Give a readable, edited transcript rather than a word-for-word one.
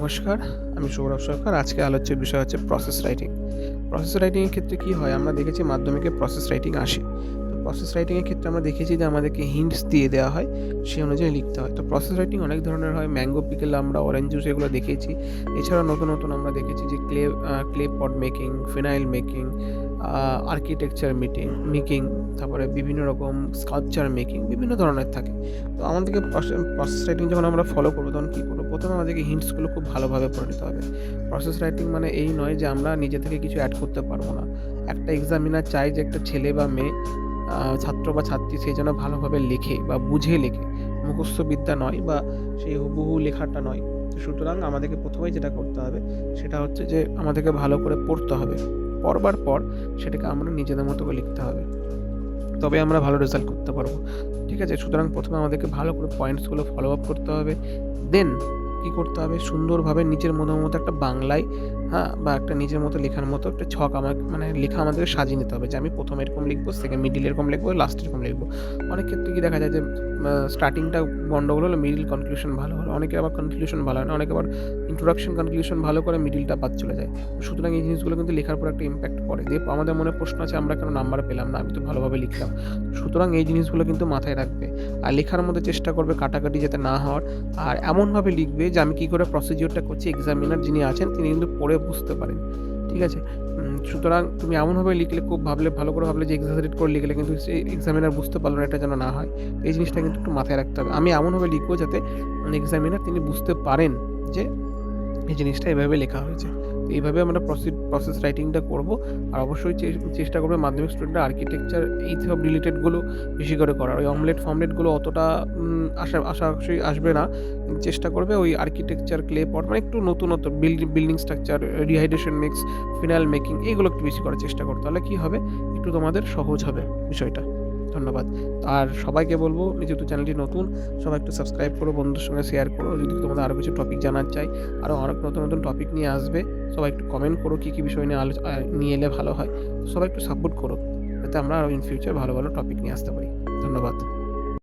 নমস্কার, আমি সৌরভ সরকার। আজকে আলোচ্য বিষয় হচ্ছে প্রসেস রাইটিং। প্রসেস রাইটিংয়ের ক্ষেত্রে কি হয়? আমরা দেখেছি মাধ্যমিকে প্রসেস রাইটিং আসে। তো প্রসেস রাইটিংয়ের ক্ষেত্রে আমরা দেখেছি যে আমাদেরকে হিন্টস দিয়ে দেওয়া হয়, সেই অনুযায়ী লিখতে হয়। তো প্রসেস রাইটিং অনেক ধরনের হয়। ম্যাঙ্গো পিকল, আমরা অরেঞ্জ জুস এগুলো দেখেছি। এছাড়াও নতুন আমরা দেখেছি যে clay pot making, phenyl making, architecture making, তারপরে বিভিন্ন রকম স্কাল্পচার মেকিং, বিভিন্ন ধরনের থাকে। তো আমাদেরকে প্রসেস রাইটিং যখন আমরা ফলো করবো তখন কী করবো? প্রথমে আমাদেরকে হিন্টসগুলো খুব ভালোভাবে পড়ে নিতে হবে। প্রসেস রাইটিং মানে এই নয় যে আমরা নিজে থেকে কিছু অ্যাড করতে পারবো না। একটা এক্সামিনার চায় যে একটা ছেলে বা মেয়ে, ছাত্র বা ছাত্রী সে যেন ভালোভাবে লেখে বা বুঝে লেখে। মুখস্থ বিদ্যা নয় বা সেই হুবহু লেখাটা নয়। তো সুতরাং আমাদেরকে প্রথমেই যেটা করতে হবে সেটা হচ্ছে যে আমাদেরকে ভালো করে পড়তে হবে। পড়বার পর সেটাকে আমরা নিজেদের মতো করে লিখতে হবে। তবে আমরা ভালো রেজাল্ট করতে পারবো। ঠিক আছে? সুতরাং প্রথমে আমাদেরকে ভালো করে পয়েন্টসগুলো ফলো আপ করতে হবে। দেন কী করতে হবে? সুন্দরভাবে নিজের মতো একটা বাংলায়, বা একটা নিজের মতো লেখার মতো একটা ছক লেখা আমাদেরকে সাজিয়ে নিতে হবে যে আমি ১ম এরকম লিখবো, মিডল এরকম লিখবো, লাস্ট এরকম লিখবো। অনেক ক্ষেত্রে কি দেখা যায় যে স্টার্টিংটা গন্ডগোল হলো, মিডল কনক্লুশন ভালো হলো। অনেকের আবার কনক্লুশন ভালো হয় না। অনেকে আবার ইন্ট্রোডাকশন কনক্লুশন ভালো করে, মিডলটা বাদ চলে যায়। সুতরাং এই জিনিসগুলো কিন্তু লেখার পর একটা ইমপ্যাক্ট পড়ে। দিয়ে আমাদের মনে প্রশ্ন আছে, আমরা কেন নাম্বার পেলাম না? আমি তো ভালোভাবে লিখলাম। সুতরাং এই জিনিসগুলো কিন্তু মাথায় রাখবে। আর লেখার মধ্যে চেষ্টা করবে কাটাকাটি যাতে না হওয়ার। আর এমনভাবে লিখবে যে আমি কী করে প্রসিডিওরটা করছি, এক্সামিনার যিনি আছেন তিনি কিন্তু পড়ে বুঝতে পারেন। ঠিক আছে? সুতরাং তুমি এমনভাবে লিখলে, ভালো করে ভাবলে যে এক্সাজারেট করে লিখলে কিন্তু সেই এক্সামিনার বুঝতে পারল না, এটা যেন না হয়। এই জিনিসটা কিন্তু একটু মাথায় রাখতে হবে। আমি এমনভাবে লিখবো যাতে এক্সামিনার তিনি বুঝতে পারেন যে এই জিনিসটা এভাবে লেখা হয়েছে। তো এইভাবে আমরা প্রসেস রাইটিংটা করবো। আর অবশ্যই চেষ্টা করবে মাধ্যমিক স্টুডেন্টরা আর্কিটেকচার এই সব রিলেটেডগুলো বেশি করে করার। ওই অমলেটগুলো অতটা আশাকরি আসবে না। চেষ্টা করবে ওই আর্কিটেকচার, ক্লে পট একটু নতুনত্ব building structure, rehydration mix, phenyl making এইগুলো একটু বেশি করার চেষ্টা করো। তাহলে কী হবে? একটু তোমাদের সহজ হবে বিষয়টা। ধন্যবাদ। আর সবাইকে বলবো, যেহেতু চ্যানেলটি নতুন, সবাই একটু সাবস্ক্রাইব করো, বন্ধুদের সঙ্গে শেয়ার করো। যদি তোমাদের আরও কিছু টপিক জানার চাই, আরও অনেক নতুন টপিক নিয়ে আসবে। সবাই একটু কমেন্ট করো কী বিষয় নিয়ে নিয়ে এলে ভালো হয়। সবাই একটু সাপোর্ট করো যাতে আমরা আরও ইন ফিউচার ভালো টপিক নিয়ে আসতে পারি। ধন্যবাদ।